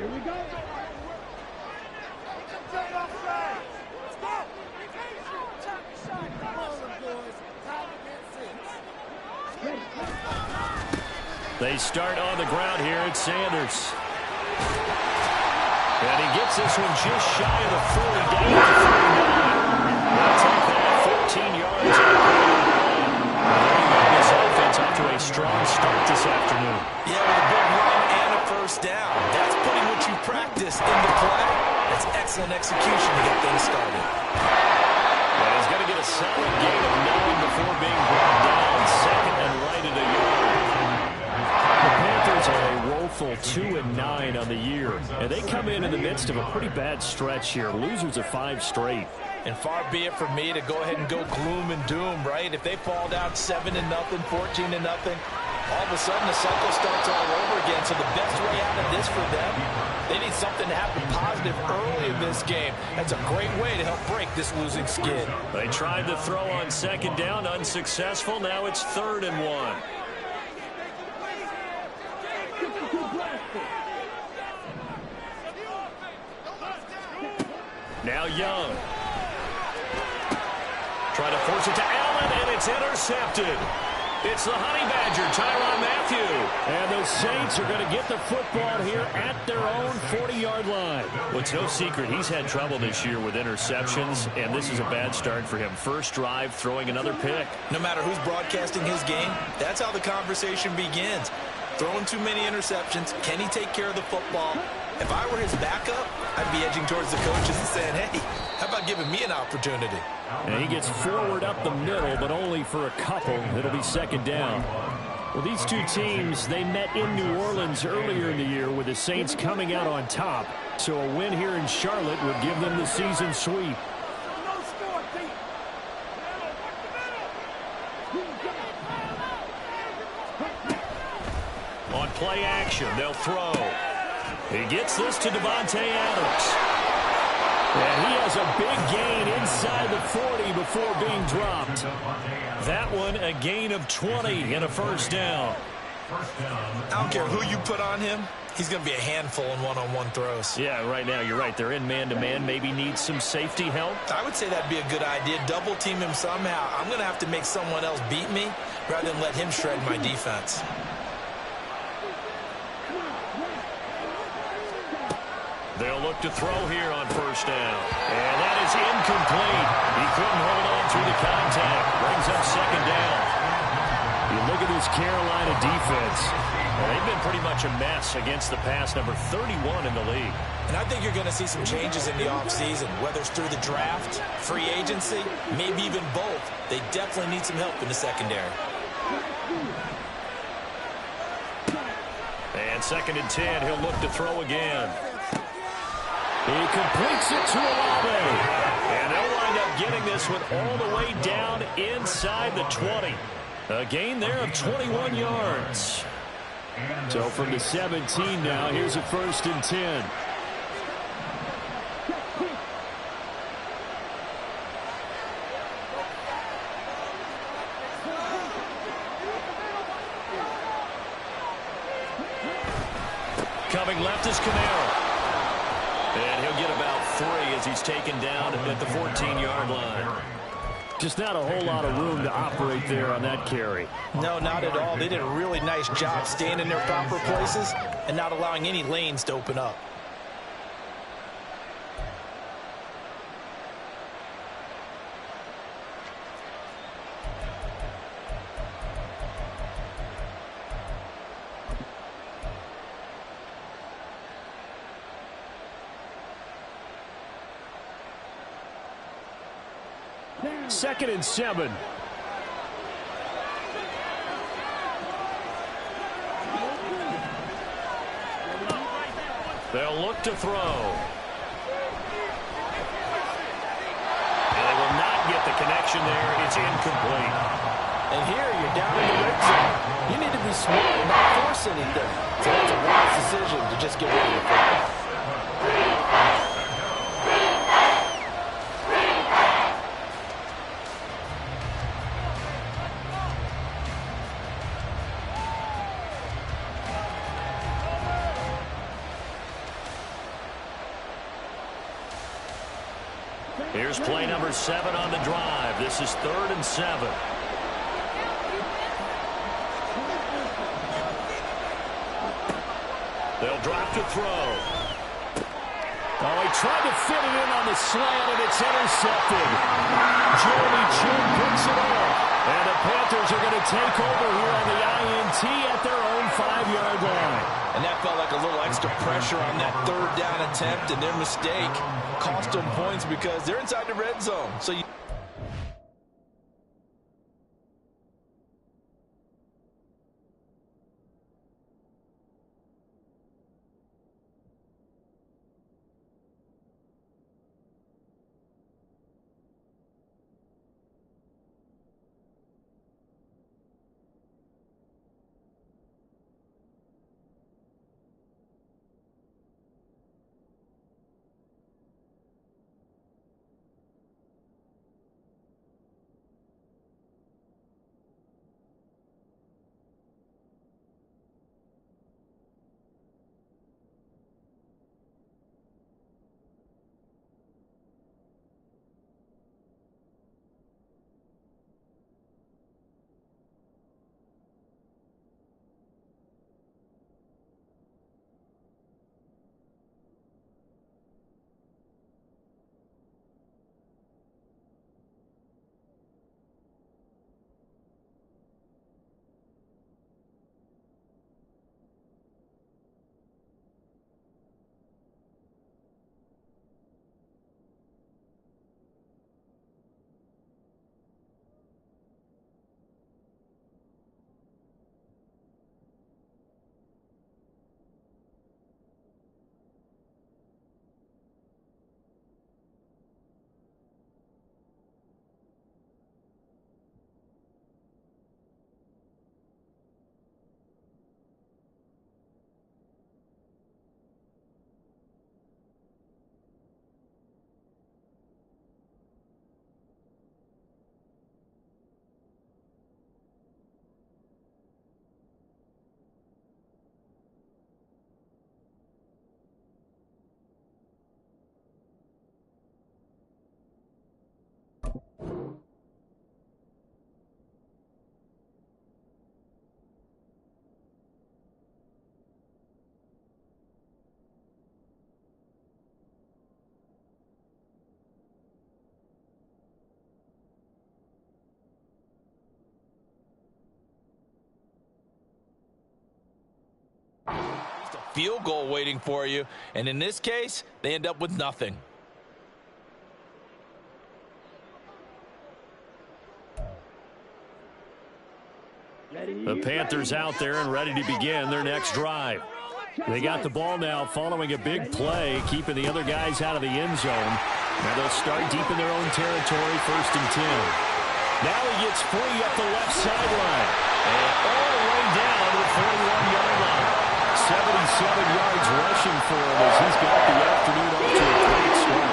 They start on the ground here at Sanders. And he gets this one just shy of the 40, down to 39. They'll take that 14 yards. This offense off to a strong start this afternoon. Yeah, with a big run and a first down. That's putting what you practice into play. That's excellent execution to get things started. And he's going to get a solid gain of 9 before being brought down. Second and right at a yard. The Panthers are a woeful 2-9 on the year, and they come in the midst of a pretty bad stretch here. Losers of 5 straight. And far be it from me to go ahead and go gloom and doom, right? If they fall down 7-0, 14-0, all of a sudden the cycle starts all over again. So the best way out of this for them, they need something to happen positive early in this game. That's a great way to help break this losing skid. They tried to throw on second down, unsuccessful. Now it's 3rd and 1. Now Young. Trying to force it to Allen, and it's intercepted. It's the Honey Badger, Tyrann Mathieu. And the Saints are going to get the football here at their own 40-yard line. Well, it's no secret he's had trouble this year with interceptions, and this is a bad start for him. First drive, throwing another pick. No matter who's broadcasting his game, that's how the conversation begins. Throwing too many interceptions. Can he take care of the football? If I were his backup, I'd be edging towards the coaches and saying, hey, how about giving me an opportunity? And he gets forward up the middle, but only for a couple. It'll be second down. Well, these two teams, they met in New Orleans earlier in the year with the Saints coming out on top. So a win here in Charlotte would give them the season sweep. On play action, they'll throw. He gets this to Devontae Adams. And he has a big gain inside the 40 before being dropped. That one, a gain of 20 and a first down. I don't care who you put on him. He's going to be a handful in one-on-one throws. Yeah, right now, you're right. They're in man-to-man. Maybe need some safety help. I would say that'd be a good idea. Double team him somehow. I'm going to have to make someone else beat me rather than let him shred my defense. They'll look to throw here on first down. And that is incomplete. He couldn't hold on through the contact. Brings up second down. You look at this Carolina defense. Well, they've been pretty much a mess against the pass, number 31 in the league. And I think you're going to see some changes in the offseason, whether it's through the draft, free agency, maybe even both. They definitely need some help in the secondary. And second and 10, he'll look to throw again. He completes it to Olave. And they'll wind up getting this one all the way down inside the 20. A gain there of 21 yards. So from the 17 now, here's a 1st and 10. Coming left is Camaro. And he'll get about 3 as he's taken down at the 14-yard line. Just not a whole lot of room to operate there on that carry. No, not at all. They did a really nice job staying in their proper places and not allowing any lanes to open up. Second and 7. They'll look to throw. And they will not get the connection there. It's incomplete. And here you're down in the red zone. You need to be smart and not force anything. So that's a wise decision to just get rid of the football. Here's play number 7 on the drive. This is 3rd and 7. They'll drop to throw. Oh, he tried to fit it in on the slant, and it's intercepted. Jeremy Chin picks it up. And the Panthers are going to take over here on the INT at their own 5-yard line. And that felt like a little extra pressure on that 3rd down attempt, and their mistake cost them points because they're inside the red zone. So you field goal waiting for you, and in this case, they end up with nothing. The Panthers out there and ready to begin their next drive. They got the ball now following a big play, keeping the other guys out of the end zone. Now they'll start deep in their own territory, 1st and 10. Now he gets free up the left sideline. And all the way down to the 41-yard line. 77 yards rushing for him as he's got the afternoon off to a great start.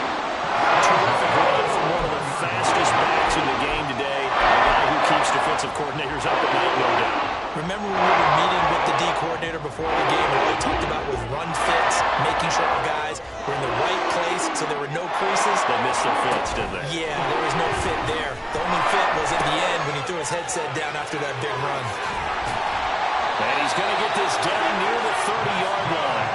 Terrific run from one of the fastest backs in the game today. A guy who keeps defensive coordinators up at night, no doubt. Remember when we were meeting with the D coordinator before the game, and all he talked about was run fits, making sure our guys were in the right place so there were no creases. They missed their fits, didn't they? Yeah, there was no fit there. The only fit was at the end when he threw his headset down after that big run. And he's going to get this down near the 30-yard line.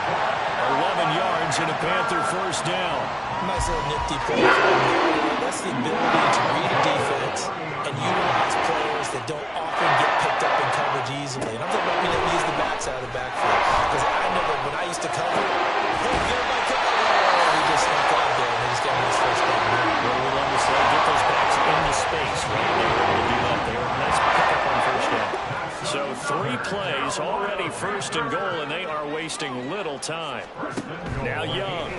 11 yards and a Panther 1st down. Nice little nifty play for him. That's the ability to read a defense and utilize players that don't often get picked up in coverage easily. And I'm talking about being able to use the backs out of the backfield. Because I know that when I used to cover, hey, get my cover. Oh, he just snuck out there and they just got his 1st down. Well, we love to say get those backs into space, right? They were able to do that there. Nice pickup on 1st down. So 3 plays, already 1st and goal, and they are wasting little time. Now Young.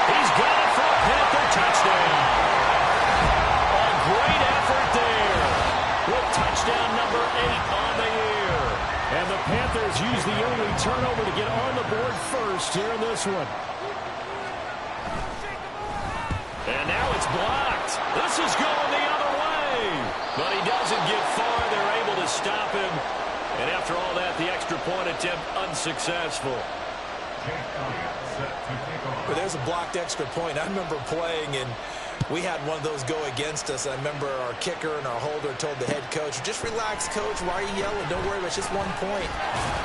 He's got it for a Panther touchdown. A great effort there with touchdown number 8 on the year. And the Panthers use the early turnover to get on the board first here in this one. And now it's blocked. This is going the other way. But he doesn't get far. They're able to stop him. And after all that, the extra point attempt unsuccessful. Well, there's a blocked extra point. I remember playing, and we had one of those go against us. I remember our kicker and our holder told the head coach, just relax, coach. Why are you yelling? Don't worry, it's just 1 point.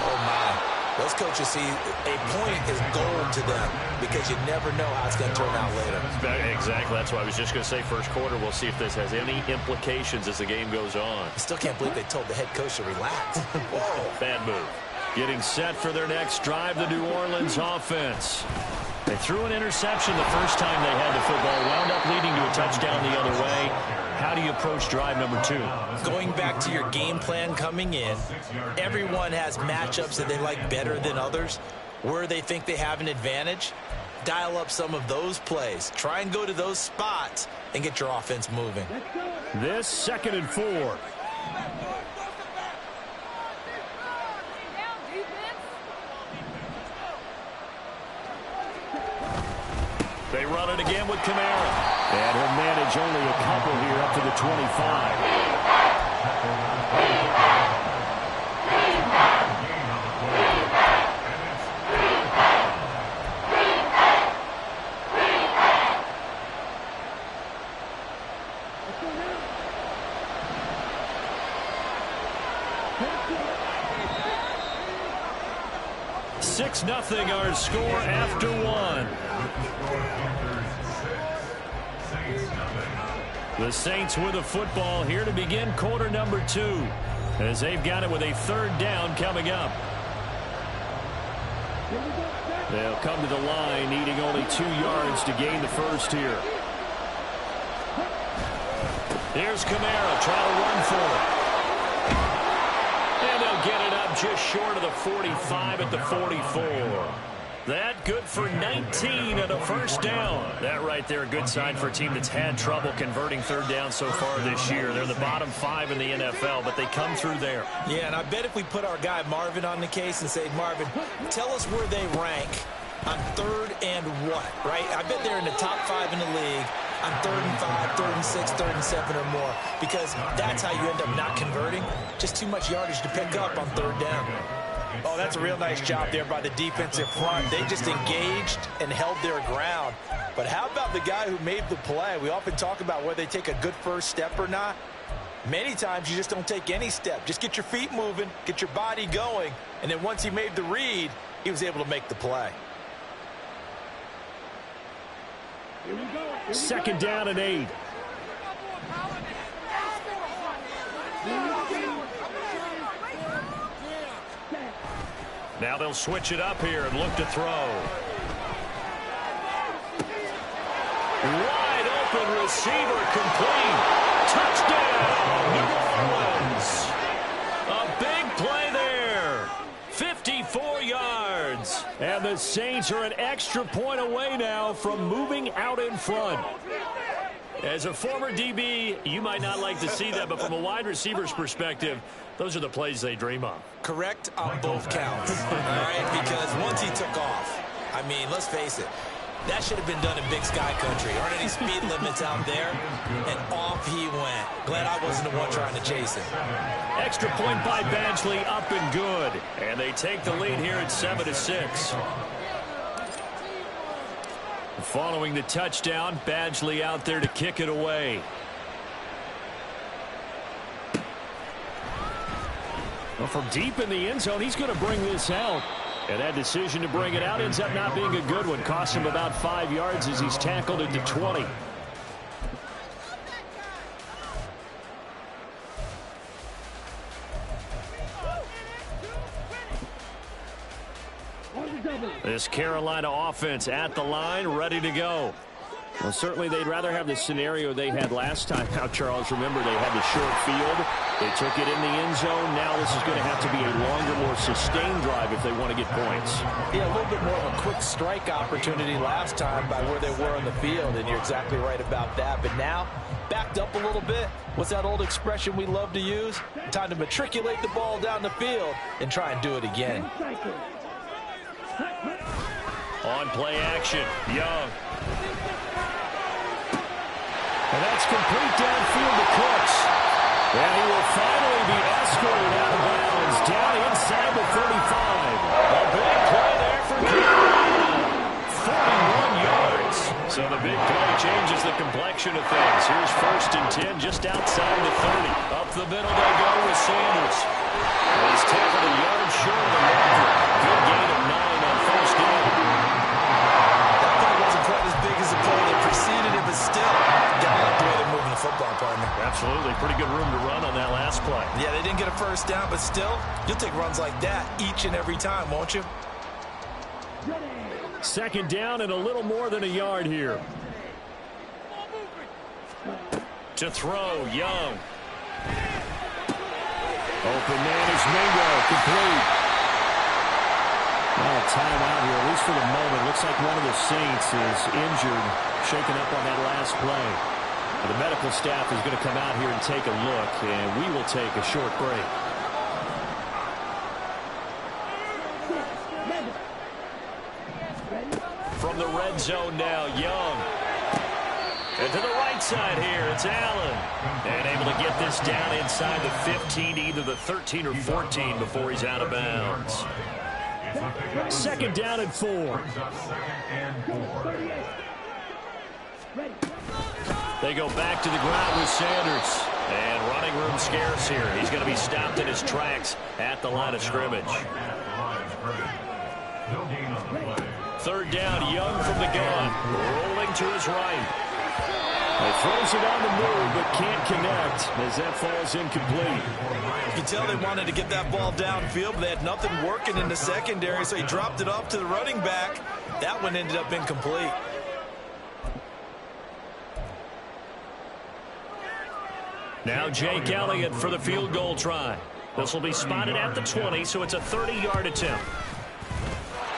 Oh, my. Those coaches see a point is gold to them because you never know how it's going to turn out later. Exactly. That's why I was just going to say first quarter. We'll see if this has any implications as the game goes on. I still can't believe they told the head coach to relax. Whoa. Bad move. Getting set for their next drive, the New Orleans offense. They threw an interception the first time they had the football, wound up leading to a touchdown the other way. How do you approach drive number 2? Going back to your game plan coming in, everyone has matchups that they like better than others. Where they think they have an advantage, dial up some of those plays. Try and go to those spots and get your offense moving. This 2nd and 4. They run it again with Kamara. And he'll manage only a couple here up to the 25. Six nothing our score after 1. The Saints with a football here to begin quarter number 2 as they've got it with a 3rd down coming up. They'll come to the line needing only 2 yards to gain the first here. Here's Kamara trying to run for it. And they'll get it up just short of the 45 at the 44. That good for 19 and a first down. That right there, a good sign for a team that's had trouble converting 3rd down so far this year. They're the bottom 5 in the NFL, but they come through there. Yeah, and I bet if we put our guy Marvin on the case and say, Marvin, tell us where they rank on 3rd and what, right? I bet they're in the top 5 in the league on 3rd and 5, 3rd and 6, 3rd and 7 or more, because that's how you end up not converting. Just too much yardage to pick up on 3rd down. Oh, that's a real nice job there by the defensive front. They just engaged and held their ground. But how about the guy who made the play? We often talk about whether they take a good first step or not. Many times you just don't take any step. Just get your feet moving, get your body going, and then once he made the read, he was able to make the play. 2nd down and 8. Now they'll switch it up here and look to throw. Wide open receiver complete. Touchdown, New Orleans. A big play there. 54 yards. And the Saints are an extra point away now from moving out in front. As a former DB, you might not like to see that, but from a wide receiver's perspective, those are the plays they dream of. Correct on both counts, all right? Because once he took off, I mean, let's face it, that should have been done in Big Sky Country. Aren't any speed limits out there? And off he went. Glad I wasn't the one trying to chase him. Extra point by Badgley, up and good. And they take the lead here at 7-6. Following the touchdown, Badgley out there to kick it away. Well, from deep in the end zone, he's going to bring this out. And that decision to bring it out ends up not being a good one. Costs him about 5 yards as he's tackled at the 20. This Carolina offense at the line, ready to go. Well, certainly they'd rather have the scenario they had last time out, Charles. Remember, they had the short field. They took it in the end zone. Now this is going to have to be a longer, more sustained drive if they want to get points. Yeah, a little bit more of a quick strike opportunity last time by where they were on the field, and you're exactly right about that. But now, backed up a little bit. What's that old expression we love to use? Time to matriculate the ball down the field and try and do it again. On play action, Young. And that's complete downfield to Cooks. And he will finally be escorted out of bounds down inside the 35. A big play there for Cooks. So the big play changes the complexion of things. Here's 1st and 10 just outside the 30. Up the middle they go with Sanders. He's tackled a yard short of the marker. Good gain of 9 on 1st down. That play wasn't quite as big as the play that preceded it, but still, got to like the way they're moving the football, partner. Absolutely. Pretty good room to run on that last play. Yeah, they didn't get a 1st down, but still, you'll take runs like that each and every time, won't you? 2nd down and a little more than a yard here. To throw, Young. Open man is Mingo, complete. Well, timeout here, at least for the moment. Looks like one of the Saints is injured, shaken up on that last play. The medical staff is going to come out here and take a look, and we will take a short break. From the red zone now, Young. And to the right side here, it's Allen. And able to get this down inside the 15, either the 13 or 14 before he's out of bounds. 2nd down and 4. They go back to the ground with Sanders. And running room scarce here. He's going to be stopped in his tracks at the line of scrimmage. 3rd down, Young from the gun. Rolling to his right. He throws it on the move, but can't connect as that falls incomplete. You can tell they wanted to get that ball downfield, but they had nothing working in the secondary, so he dropped it off to the running back. That one ended up incomplete. Now Jake Elliott for the field goal try. This will be spotted at the 20, so it's a 30-yard attempt.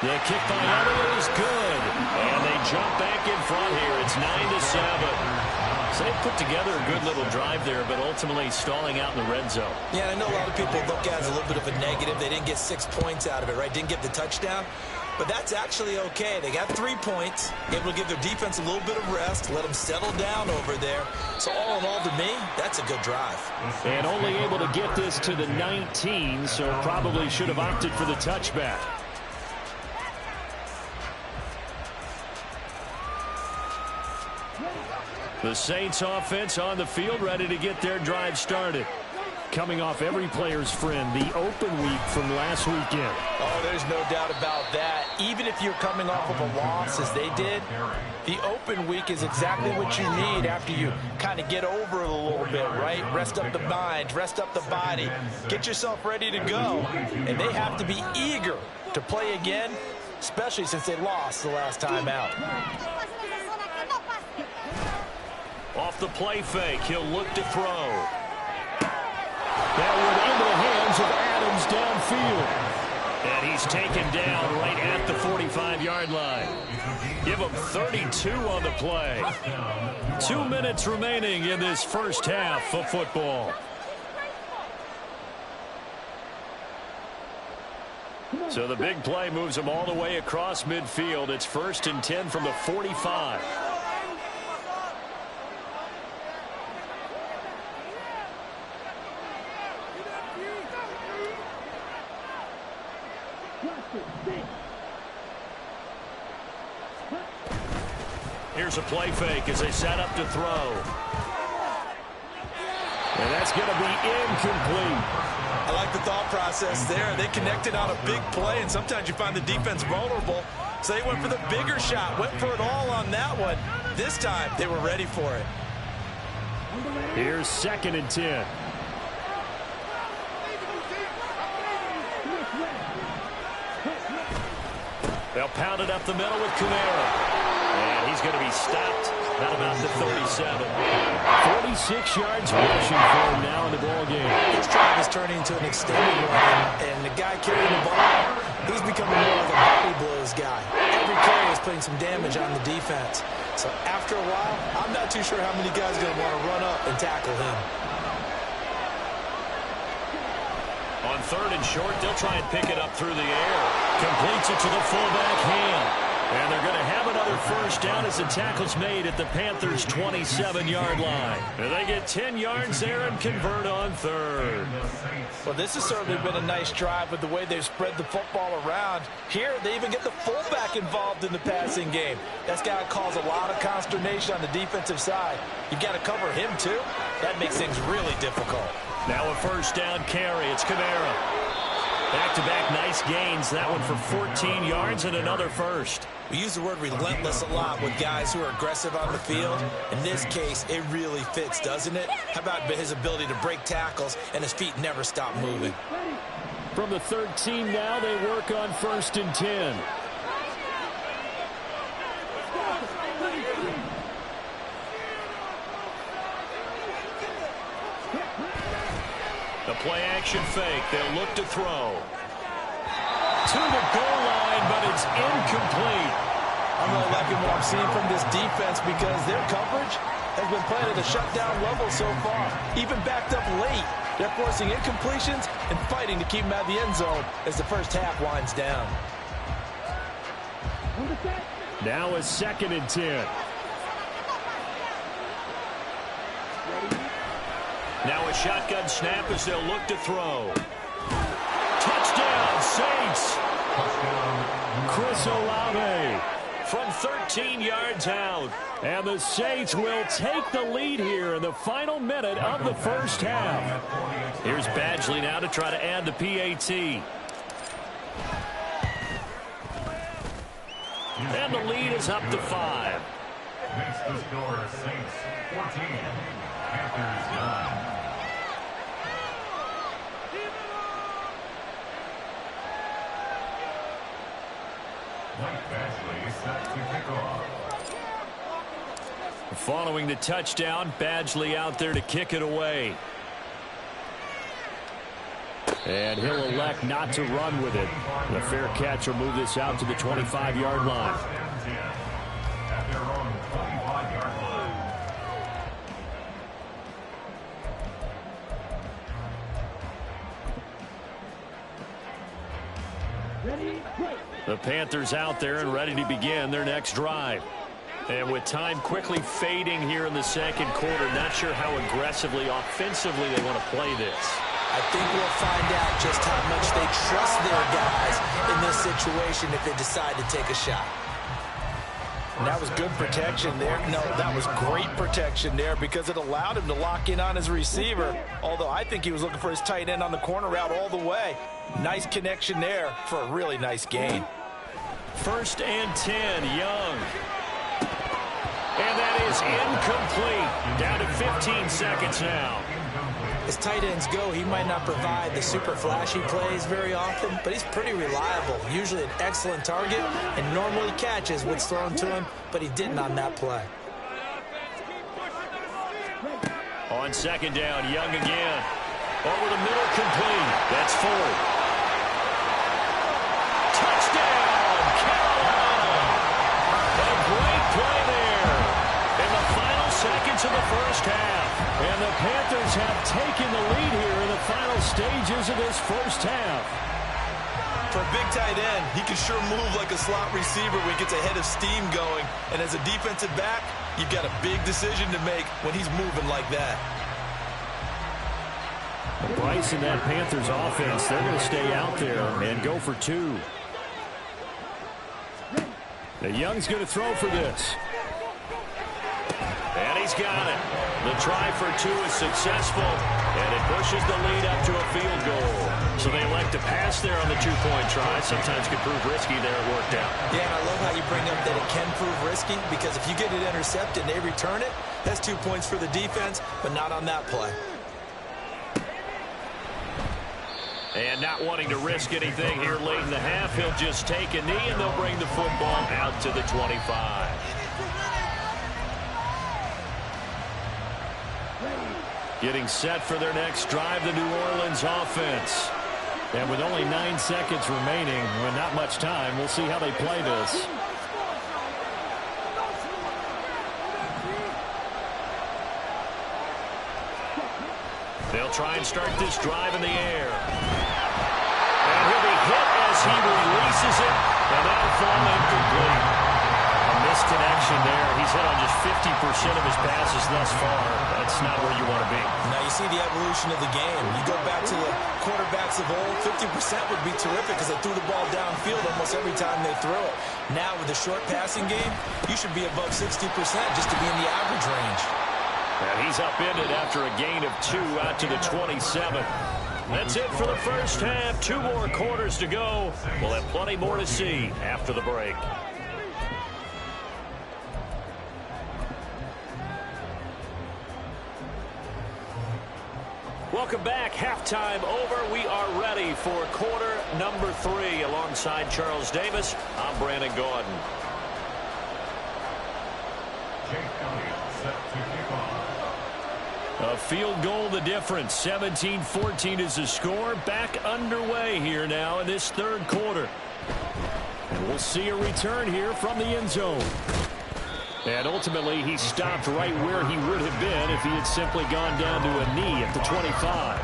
The kick by Elliott is good. And they jump back in front here. It's 9-7. So they put together a good little drive there, but ultimately stalling out in the red zone. Yeah, I know a lot of people look at it as a little bit of a negative. They didn't get 6 points out of it, right? Didn't get the touchdown. But that's actually okay. They got 3 points, able to give their defense a little bit of rest, let them settle down over there. So all in all, to me, that's a good drive. And only able to get this to the 19, so probably should have opted for the touchback. The Saints offense on the field, ready to get their drive started. Coming off every player's friend, the open week from last weekend. Oh, there's no doubt about that. Even if you're coming off of a loss as they did, the open week is exactly what you need after you kind of get over it a little bit, right? Rest up the mind, rest up the body, get yourself ready to go. And they have to be eager to play again, especially since they lost the last time out. Off the play fake, he'll look to throw. That one into the hands of Adams downfield. And he's taken down right at the 45-yard line. Give him 32 on the play. 2 minutes remaining in this first half of football. So the big play moves him all the way across midfield. It's 1st and 10 from the 45. Here's a play fake as they set up to throw. And that's going to be incomplete. I like the thought process there. They connected on a big play, and sometimes you find the defense vulnerable. So they went for the bigger shot, went for it all on that one. This time, they were ready for it. Here's 2nd and 10. They'll pound it up the middle with Kamara. And he's going to be stopped at about the 37. 46 yards rushing for him now in the ball game. This drive is turning into an extended one, and the guy carrying the ball, he's becoming more like a body blows guy. Every carry is putting some damage on the defense. So after a while, I'm not too sure how many guys are going to want to run up and tackle him. On 3rd and short, they'll try and pick it up through the air. Completes it to the fullback hand. And they're going to have another first down as the tackle's made at the Panthers' 27-yard line. And they get 10 yards there and convert on third. Well, this has certainly been a nice drive with the way they've spread the football around. Here, they even get the fullback involved in the passing game. That's got to cause a lot of consternation on the defensive side. You've got to cover him, too. That makes things really difficult. Now a first down carry. It's Kamara. Back-to-back nice gains. That one for 14 yards and another first. We use the word relentless a lot with guys who are aggressive on the field. In this case, it really fits, doesn't it? How about his ability to break tackles and his feet never stop moving? From the 13 now, they work on 1st and 10. The play-action fake. They'll look to throw. To the goal line, but it's incomplete. I'm really liking what I'm seeing from this defense because their coverage has been playing at a shutdown level so far. Even backed up late, they're forcing incompletions and fighting to keep them out of the end zone as the first half winds down. Now a 2nd and 10. Now a shotgun snap as they'll look to throw. Touchdown, Saints! Chris Olave from 13 yards out. And the Saints will take the lead here in the final minute of the first half. Here's Badgley now to try to add the PAT. And the lead is up to 5. Makes the score Saints 14, Panthers 9. Following the touchdown, Badgley out there to kick it away. And he'll elect not to run with it. The fair catch will move this out to the 25-yard line. At their own 25-yard line. The Panthers out there and ready to begin their next drive. And with time quickly fading here in the second quarter, not sure how aggressively, offensively they want to play this. I think we'll find out just how much they trust their guys in this situation if they decide to take a shot. And that was good protection there. No, that was great protection there because it allowed him to lock in on his receiver, although I think he was looking for his tight end on the corner route all the way. Nice connection there for a really nice gain. 1st and 10, Young. And that is incomplete. Down to 15 seconds now. As tight ends go, he might not provide the super flashy plays very often, but he's pretty reliable. Usually an excellent target, and normally catches what's thrown to him, but he didn't on that play. On 2nd down, Young again. Over the middle, complete. That's Ford. Touchdown, Carolina! A great play there in the final seconds of the first half. And the Panthers have taken the lead here in the final stages of this first half. For a big tight end, he can sure move like a slot receiver when he gets a head of steam going. And as a defensive back, you've got a big decision to make when he's moving like that. Bryce and that Panthers offense, they're going to stay out there and go for 2. The Young's going to throw for this. And he's got it. The try for 2 is successful, and it pushes the lead up to a field goal. So they elect to pass there on the 2-point try. Sometimes can prove risky there. It worked out. Yeah, and I love how you bring up that it can prove risky because if you get it intercepted and they return it, that's 2 points for the defense, but not on that play. And not wanting to risk anything here late in the half, he'll just take a knee, and they'll bring the football out to the 25. Getting set for their next drive, the New Orleans offense. And with only 9 seconds remaining, with not much time, we'll see how they play this. They'll try and start this drive in the air. And he'll be hit as he releases it, and that'll fall incomplete. misconnection there. He's hit on just 50% of his passes thus far. That's not where you want to be. Now you see the evolution of the game. You go back to the quarterbacks of old, 50% would be terrific because they threw the ball downfield almost every time they threw it. Now with the short passing game, you should be above 60% just to be in the average range. And he's upended after a gain of 2 out to the 27. That's it for the first half. 2 more quarters to go. We'll have plenty more to see after the break. Welcome back. Halftime over. We are ready for quarter number 3. Alongside Charles Davis, I'm Brandon Gaudin. A field goal the difference. 17-14 is the score. Back underway here now in this third quarter. And we'll see a return here from the end zone. And ultimately, he stopped right where he would have been if he had simply gone down to a knee at the 25.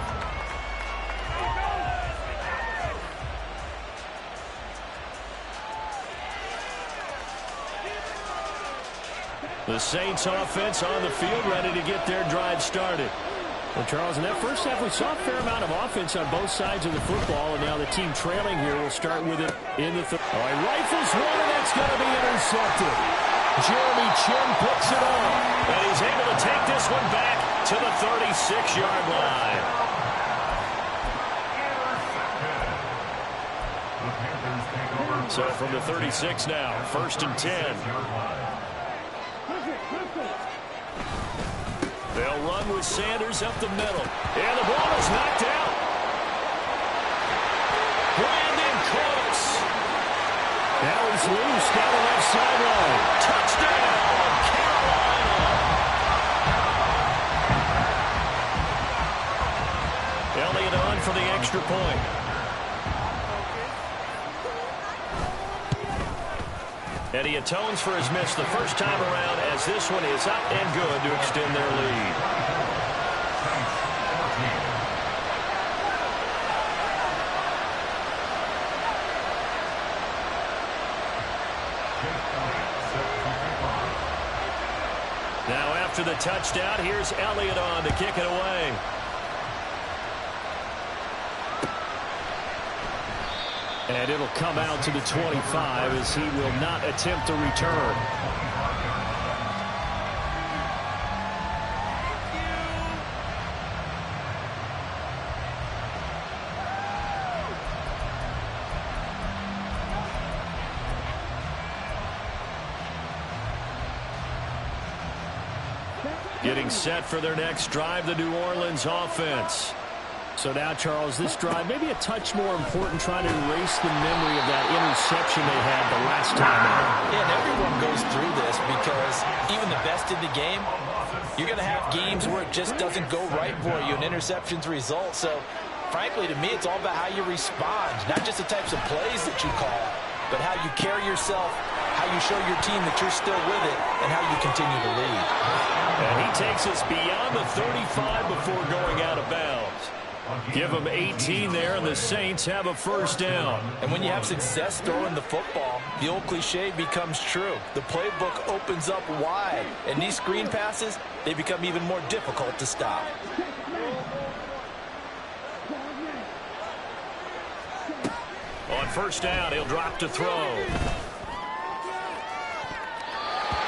The Saints offense on the field, ready to get their drive started. Well, Charles, in that first half, we saw a fair amount of offense on both sides of the football, and now the team trailing here will start with it in the third. All right, rifles one, and that's going to be intercepted. Jeremy Chin picks it up, and he's able to take this one back to the 36-yard line. So from the 36 now, 1st and 10. They'll run with Sanders up the middle. And the ball is knocked out. Brandon Cooks. Now he's loose down the left sideline. Touchdown, Carolina. Elliott on for the extra point. And he atones for his miss the first time around as this one is up and good to extend their lead. Now after the touchdown, here's Elliott on to kick it away. And it'll come out to the 25 as he will not attempt a return. Getting set for their next drive, the New Orleans offense. So now, Charles, this drive maybe a touch more important, trying to erase the memory of that interception they had the last time out. Yeah, and everyone goes through this because even the best in the game, you're going to have games where it just doesn't go right for you, and interceptions result. So, frankly, to me, it's all about how you respond, not just the types of plays that you call, but how you carry yourself, how you show your team that you're still with it, and how you continue to lead. And he takes us beyond the 35 before going out of bounds. Give them 18 there, and the Saints have a first down. And when you have success throwing the football, the old cliche becomes true. The playbook opens up wide, and these screen passes, they become even more difficult to stop. On first down, he'll drop to throw.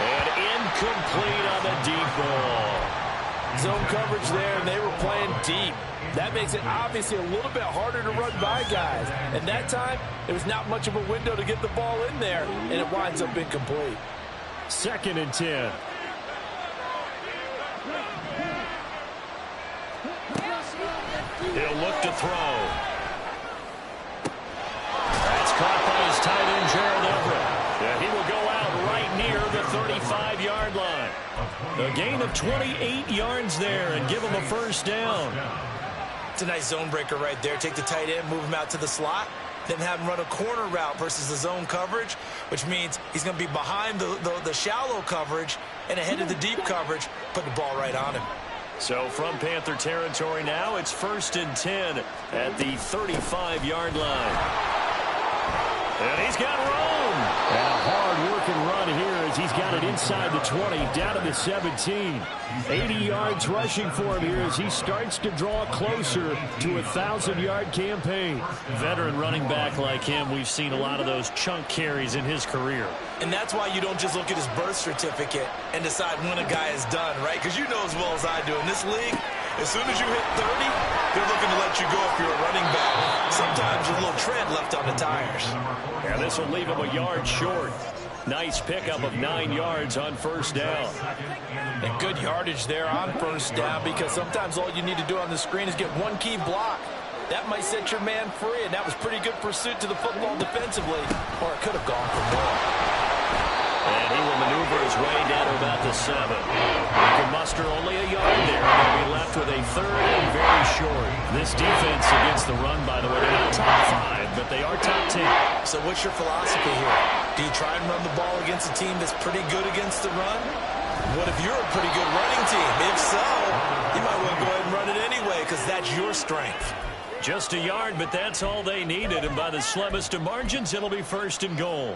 And incomplete on the deep ball. Zone coverage there, and they were playing deep. That makes it obviously a little bit harder to run by guys. And that time, there was not much of a window to get the ball in there, and it winds up incomplete. 2nd and 10. He'll look to throw. That's caught by his tight end, Gerald Everett. And he will go out right near the 35-yard line. A gain of 28 yards there and give him a first down. It's a nice zone breaker right there. Take the tight end, move him out to the slot, then have him run a corner route versus the zone coverage, which means he's going to be behind the shallow coverage and ahead of the deep coverage, put the ball right on him. So from Panther territory now, it's 1st and 10 at the 35-yard line. And he's got room. And a hard-working run here as he's got it inside the 20, down to the 17. 80 yards rushing for him here as he starts to draw closer to a 1,000-yard campaign. Veteran running back like him, we've seen a lot of those chunk carries in his career. And that's why you don't just look at his birth certificate and decide when a guy is done, right? Because you know as well as I do, in this league, as soon as you hit 30, they're looking to let you go if you're a running back. Sometimes a little tread left on the tires. And this will leave him a yard short. Nice pickup of 9 yards on first down. And good yardage there on first down, because sometimes all you need to do on the screen is get one key block. That might set your man free, and that was pretty good pursuit to the football defensively, or it could have gone for more. And he will maneuver his way down to about the 7. He can muster only a yard there, and they'll be left with a third and very short. This defense against the run, by the way, they're not top 5, but they are top 10. So what's your philosophy here? Do you try and run the ball against a team that's pretty good against the run? What if you're a pretty good running team? If so, you might want to go ahead and run it anyway, because that's your strength. Just a yard, but that's all they needed, and by the slimmest of margins, it'll be first and goal.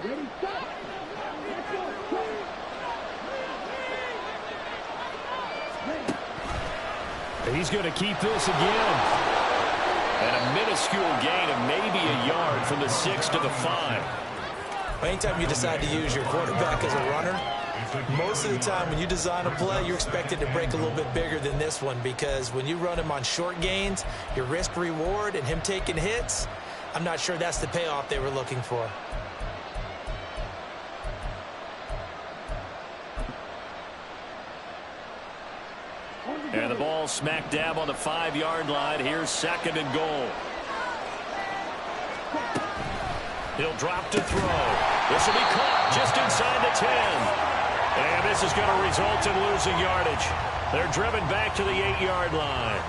He's going to keep this again. And a minuscule gain of maybe a yard from the 6 to the 5. Anytime you decide to use your quarterback as a runner, most of the time when you design a play, you're expected to break a little bit bigger than this one, because when you run him on short gains, your risk-reward and him taking hits, I'm not sure that's the payoff they were looking for. And the ball smack dab on the 5-yard line. Here's second and goal. He'll drop to throw. This will be caught just inside the 10. And this is going to result in losing yardage. They're driven back to the 8-yard line.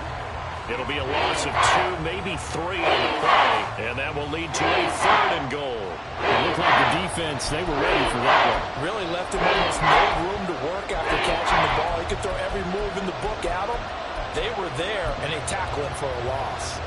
It'll be a loss of 2, maybe 3 on the play. And that will lead to a third and goal. It looked like the defense, they were ready for that one. Really left him almost no room to work after catching the ball. He could throw every move in the book at him. They were there, and they tackled him for a loss.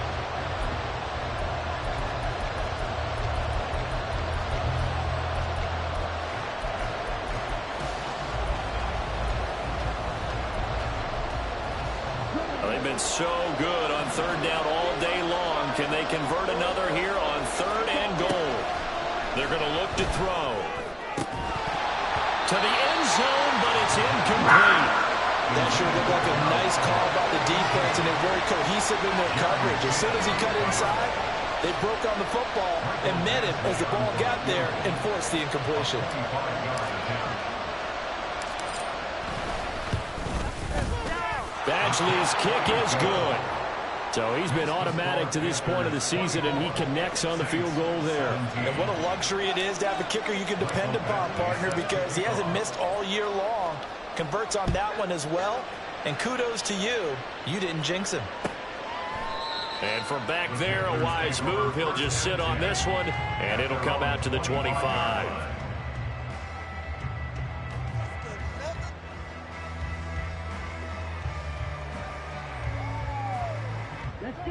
They've been so good on third down all day long. Can they convert another here on third and goal? They're going to look to throw. To the end zone, but it's incomplete. That sure looked like a nice call by the defense, and they're very cohesive in their coverage. As soon as he cut inside, they broke on the football and met him as the ball got there and forced the incompletion. Badgley's kick is good. So he's been automatic to this point of the season, and he connects on the field goal there. And what a luxury it is to have a kicker you can depend upon, partner, because he hasn't missed all year long. Converts on that one as well. And kudos to you. You didn't jinx him. And from back there, a wise move. He'll just sit on this one, and it'll come out to the 25.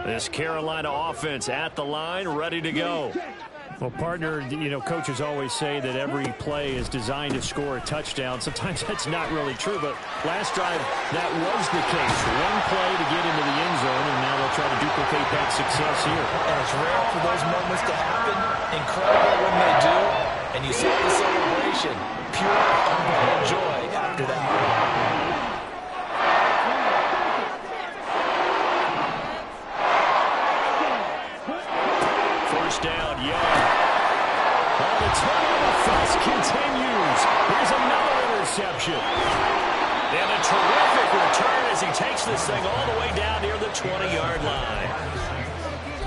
This Carolina offense at the line, ready to go. Well, partner, you know, coaches always say that every play is designed to score a touchdown. Sometimes that's not really true, but last drive, that was the case. One play to get into the end zone, and now they'll try to duplicate that success here. And it's rare for those moments to happen. Incredible when they do. And you saw the celebration. Pure, unbridled joy after that. Down, Young. Oh, the turnover fuss continues. Here's another interception. And a terrific return as he takes this thing all the way down near the 20-yard line.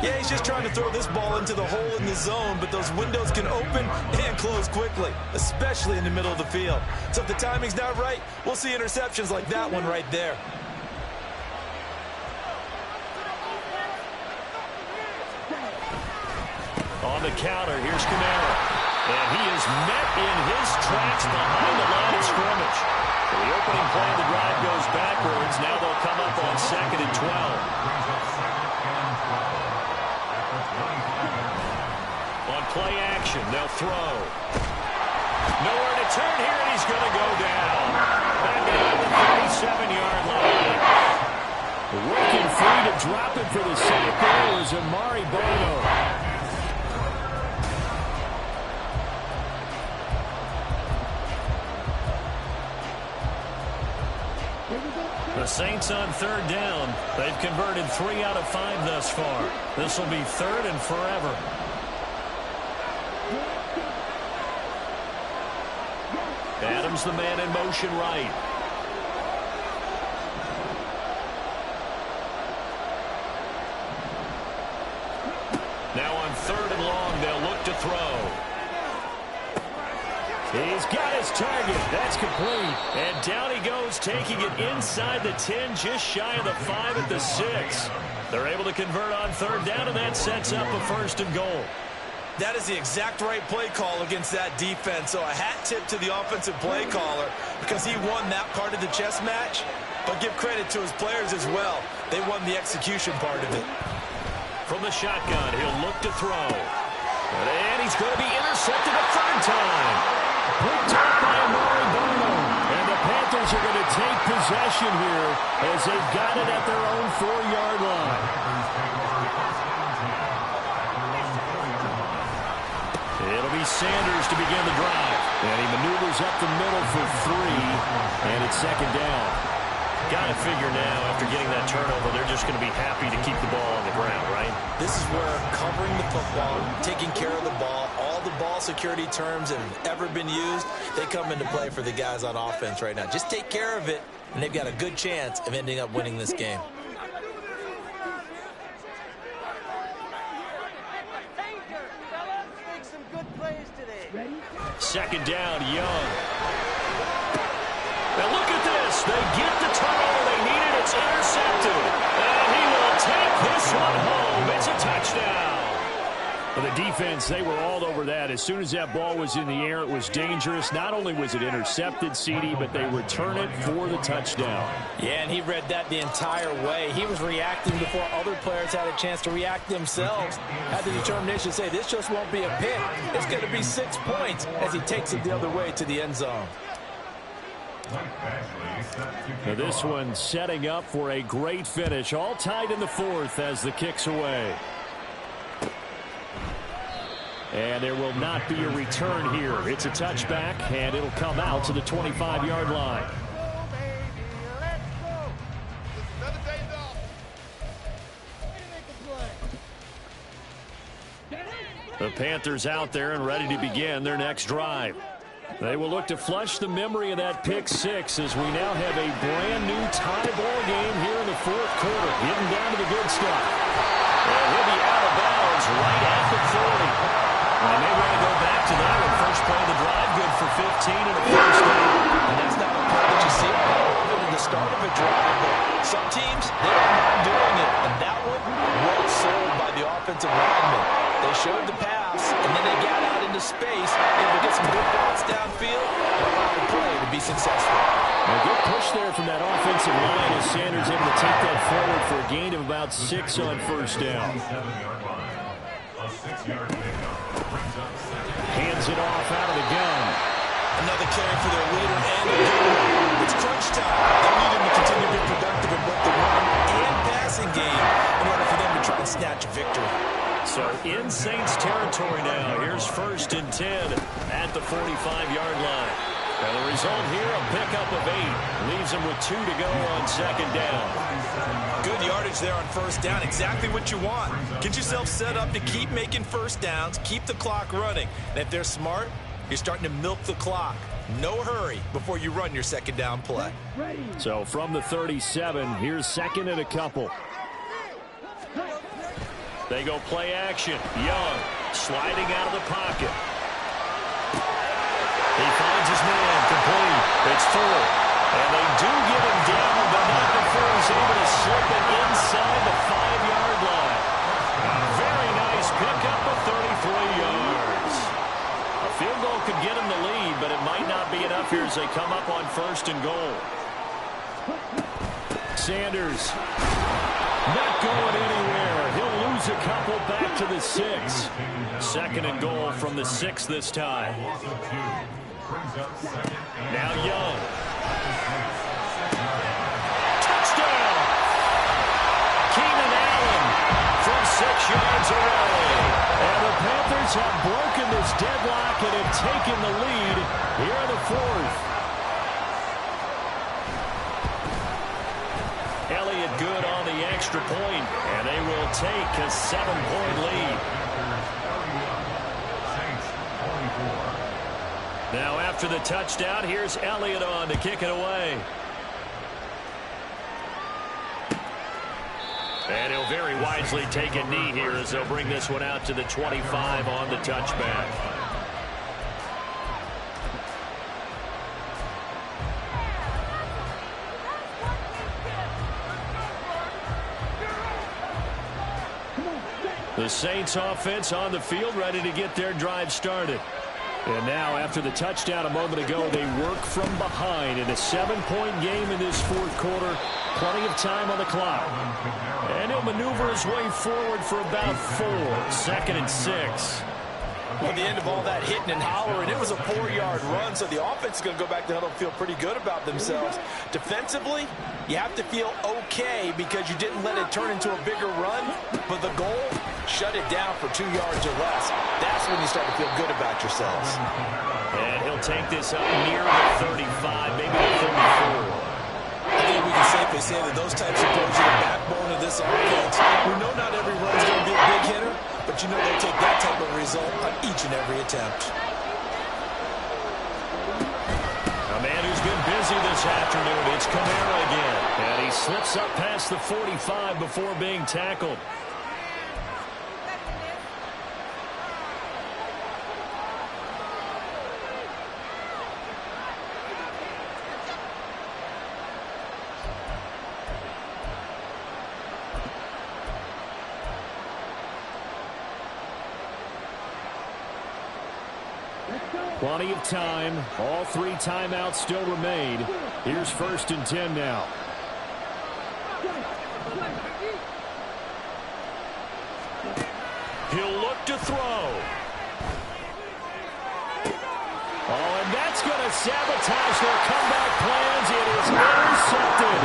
Yeah, he's just trying to throw this ball into the hole in the zone, but those windows can open and close quickly, especially in the middle of the field. So if the timing's not right, we'll see interceptions like that one right there. On the counter, here's Kamara. And he is met in his tracks behind the line of scrimmage. So the opening play of the drive goes backwards. Now they'll come up on 2nd and 12. On play action. formation. They'll throw. Nowhere to turn here, and he's going to go down. Back down to the 37-yard line. Working free to drop it for the sack there was Amari Bono. The Saints on third down. They've converted 3 out of 5 thus far. This will be third and forever. Adams the man in motion right. Now on third and long, they'll look to throw. He's got his target. That's complete. And down he goes, taking it inside the 10, just shy of the 5 at the 6. They're able to convert on third down, and that sets up a first and goal. That is the exact right play call against that defense. So a hat tip to the offensive play caller because he won that part of the chess match. But give credit to his players as well. They won the execution part of it. From the shotgun, he'll look to throw. And he's going to be intercepted a third time. Picked up by Amari Bono. And the Panthers are going to take possession here as they've got it at their own 4-yard line. It'll be Sanders to begin the drive. And he maneuvers up the middle for 3. And it's second down. Got to figure now, after getting that turnover, they're just going to be happy to keep the ball on the ground, right? This is where covering the football, taking care of the ball, all the ball security terms that have ever been used, they come into play for the guys on offense right now. Just take care of it, and they've got a good chance of ending up winning this game. Second down, Young. Now look at this. They get the turnover they needed. It's intercepted. And he will take this one home. It's a touchdown. For the defense, they were all over that. As soon as that ball was in the air, it was dangerous. Not only was it intercepted, CD, but they return it for the touchdown. Yeah, and he read that the entire way. He was reacting before other players had a chance to react themselves. Had the determination to say, this just won't be a pick. It's going to be 6 points as he takes it the other way to the end zone. Now this one setting up for a great finish. All tied in the 4th as the kick's away. And there will not be a return here. It's a touchback, and it'll come out to the 25-yard line. The Panthers out there and ready to begin their next drive. They will look to flush the memory of that pick 6 as we now have a brand-new tie ball game here in the 4th quarter. Getting down to the good stuff. And he'll be out of bounds right at the 40. And they want to go back to that one. First play of the drive, good for 15 and a first down. And that's not a play that you see often in the start of a drive. But some teams, they don't mind doing it. And that one, well sold by the offensive lineman. They showed the pass, and then they got out into space, able to get some good balls downfield, and allow the play to be successful. A good push there from that offensive line as Sanders able to take that forward for a gain of about 6 on first down. Hands it off out of the gun. Another carry for their leader and the game. It's crunch time. They need him to continue to be productive in both the run and passing game in order for them to try and snatch a victory. So in Saints territory now. Here's 1st and 10 at the 45-yard line. And the result here, a pickup of 8. Leaves them with 2 to go on second down. Good yardage there on first down. Exactly what you want. Get yourself set up to keep making first downs, keep the clock running. And if they're smart, you're starting to milk the clock. No hurry before you run your second down play. So from the 37, here's second and a couple. They go play action. Young sliding out of the pocket. He finds his man, complete. It's 4. And they do get him down, but not before he's able to slip it inside the 5-yard line. Very nice pickup of 33 yards. A field goal could get him the lead, but it might not be enough here as they come up on 1st and goal. Sanders not going anywhere. He'll lose a couple back to to the 6. Second and goal from the 6 this time. Now Young. Touchdown! Keenan Allen from 6 yards away. And the Panthers have broken this deadlock and have taken the lead here in the 4th. Elliott good on the extra point, and they will take a 7-point lead. Now after the touchdown, here's Elliott on to kick it away. And he'll very wisely take a knee here as they'll bring this one out to the 25 on the touchback. The Saints offense on the field, ready to get their drive started. And now, after the touchdown a moment ago, they work from behind in a 7-point game in this 4th quarter. Plenty of time on the clock. And he'll maneuver his way forward for about 4. 2nd and 6. Well, at the end of all that hitting and hollering, it was a 4-yard run, so the offense is going to go back to huddle and feel pretty good about themselves. Defensively, you have to feel okay because you didn't let it turn into a bigger run, but the goal, shut it down for 2 yards or less. That's when you start to feel good about yourselves. And he'll take this up near the 35, maybe the 34. I think we can safely say that those types of plays are the backbone of this offense. We know not every run is going to be a big hitter, but you know they'll take that type of result on each and every attempt. A man who's been busy this afternoon, it's Kamara again. And he slips up past the 45 before being tackled. Plenty of time. All 3 timeouts still remain. Here's 1st and 10 now. He'll look to throw. Oh, and that's going to sabotage their comeback plans. It is intercepted.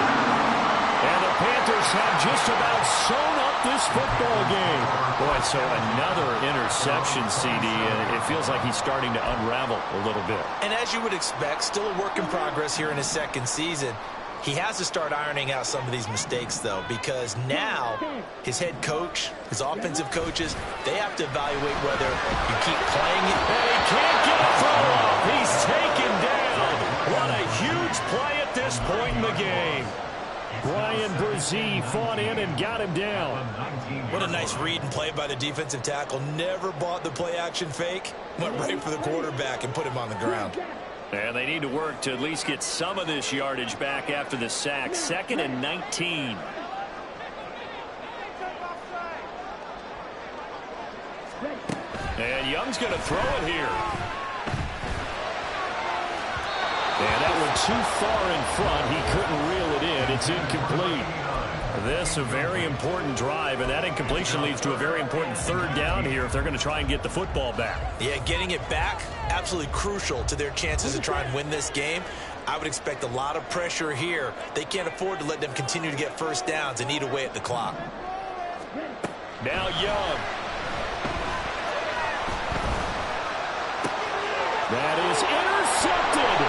And the Panthers have just about sewn up this football game. Boy, so another interception, CD, and it feels like he's starting to unravel a little bit. And as you would expect, still a work in progress here in his 2nd season. He has to start ironing out some of these mistakes, though, because now his head coach, his offensive coaches, they have to evaluate whether you keep playing it. And he can't get a throw off. He's taken down. What a huge play at this point in the game. Brian Brzee fought in and got him down. What a nice read and play by the defensive tackle. Never bought the play-action fake. Went right for the quarterback and put him on the ground. And they need to work to at least get some of this yardage back after the sack. 2nd and 19. And Young's going to throw it here. And that one too far in front. He couldn't reel it in. It's incomplete. This a very important drive, and that incompletion leads to a very important 3rd down here if they're going to try and get the football back. Yeah, getting it back, absolutely crucial to their chances to try and win this game. I would expect a lot of pressure here. They can't afford to let them continue to get 1st downs and eat away at the clock. Now Young. That is intercepted.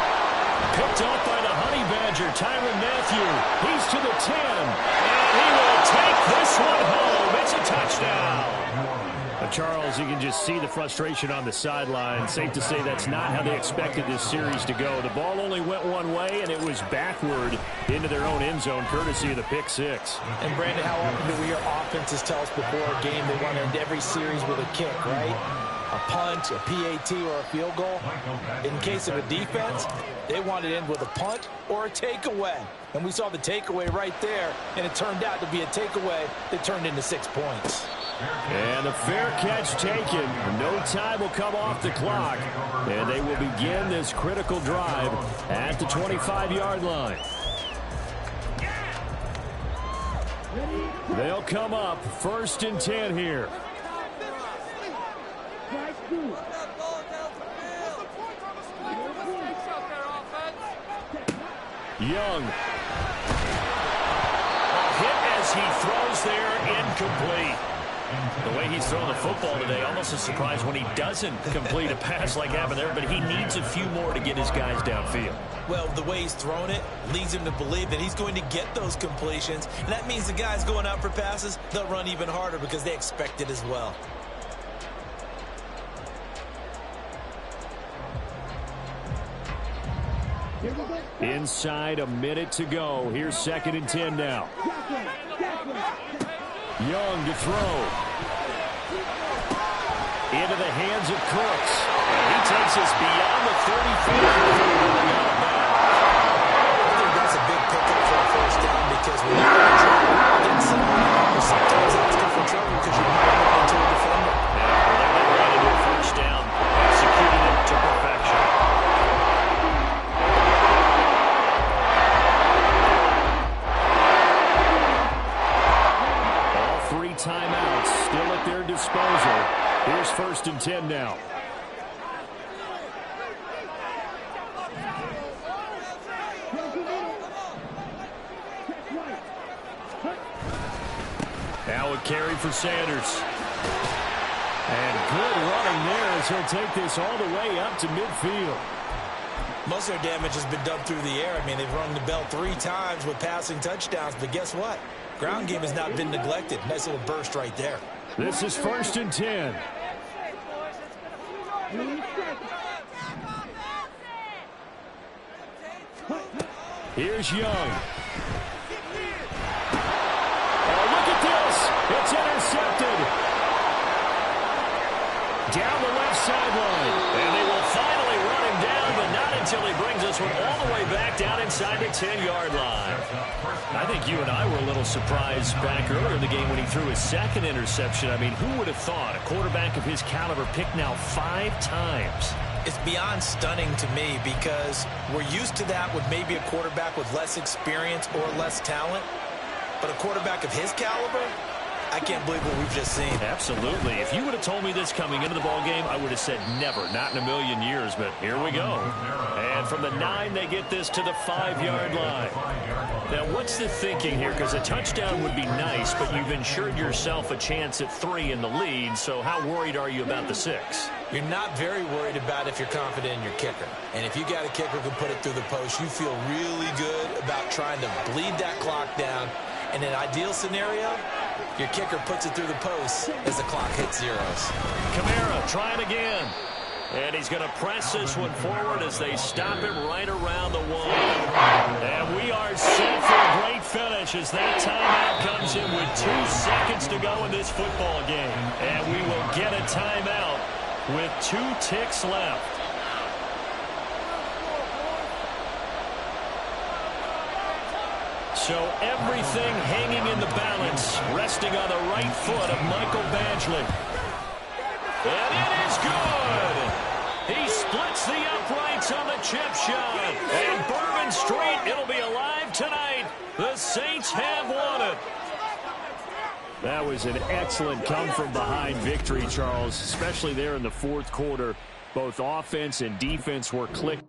Picked off by the Honey Badger, Tyrann Mathieu. He's to the 10. And he will take this one home. It's a touchdown. Charles, you can just see the frustration on the sideline. Safe to say that's not how they expected this series to go. The ball only went one way, and it was backward into their own end zone, courtesy of the pick 6. And, Brandon, how often do we hear offenses tell us before a game they want to end every series with a kick, right? A punt, a PAT, or a field goal. In case of a defense, they want to end with a punt or a takeaway. And we saw the takeaway right there, and it turned out to be a takeaway that turned into 6 points. And the fair catch taken. No time will come off the clock. And they will begin this critical drive at the 25-yard line. They'll come up 1st and 10 here. Young. Hit as he throws there, incomplete. The way he's throwing the football today, almost a surprise when he doesn't complete a pass like happened there, but he needs a few more to get his guys downfield. Well, the way he's thrown it leads him to believe that he's going to get those completions, and that means the guys going out for passes, they'll run even harder because they expect it as well. Inside a minute to go. Here's 2nd and 10 now. Young to throw. Into the hands of Cooks. And he takes us beyond the 34. I think that's a big pickup for a first down because when you're in trouble against someone, sometimes that's good for trouble because you're not running into a defender. Yeah, well, they ran into a first down, executed it to perfection. Timeouts still at their disposal. Here's 1st and 10 now. Now a carry for Sanders. And good running there as he'll take this all the way up to midfield. Most of their damage has been done through the air. I mean, they've rung the bell 3 times with passing touchdowns, but guess what? Ground game has not been neglected. Nice little burst right there. This is 1st and 10. Here's Young. Oh, look at this. It's intercepted. Down the left sideline. And they will finally run him down, but not until he brings us one all the way back down inside the 10-yard line. I think you and I were a little surprised back earlier in the game when he threw his 2nd interception. I mean, who would have thought a quarterback of his caliber picked now 5 times? It's beyond stunning to me because we're used to that with maybe a quarterback with less experience or less talent. But a quarterback of his caliber, I can't believe what we've just seen. Absolutely. If you would have told me this coming into the ballgame, I would have said never, not in a million years, but here we go. And from the 9, they get this to the 5-yard line. Now, what's the thinking here? Because a touchdown would be nice, but you've ensured yourself a chance at 3 in the lead, so how worried are you about the 6? You're not very worried about if you're confident in your kicker. And if you got a kicker who can put it through the post, you feel really good about trying to bleed that clock down. In an ideal scenario, your kicker puts it through the post as the clock hits zeros. Kamara trying again. And he's going to press this one forward as they stop him right around the 1. And we are set for a great finish as that timeout comes in with 2 seconds to go in this football game. And we will get a timeout with 2 ticks left. So everything hanging in the balance, resting on the right foot of Michael Badgley. And it is good. He splits the uprights on the chip shot. And Bourbon Street, it'll be alive tonight. The Saints have won it. That was an excellent come-from-behind victory, Charles, especially there in the 4th quarter. Both offense and defense were clicked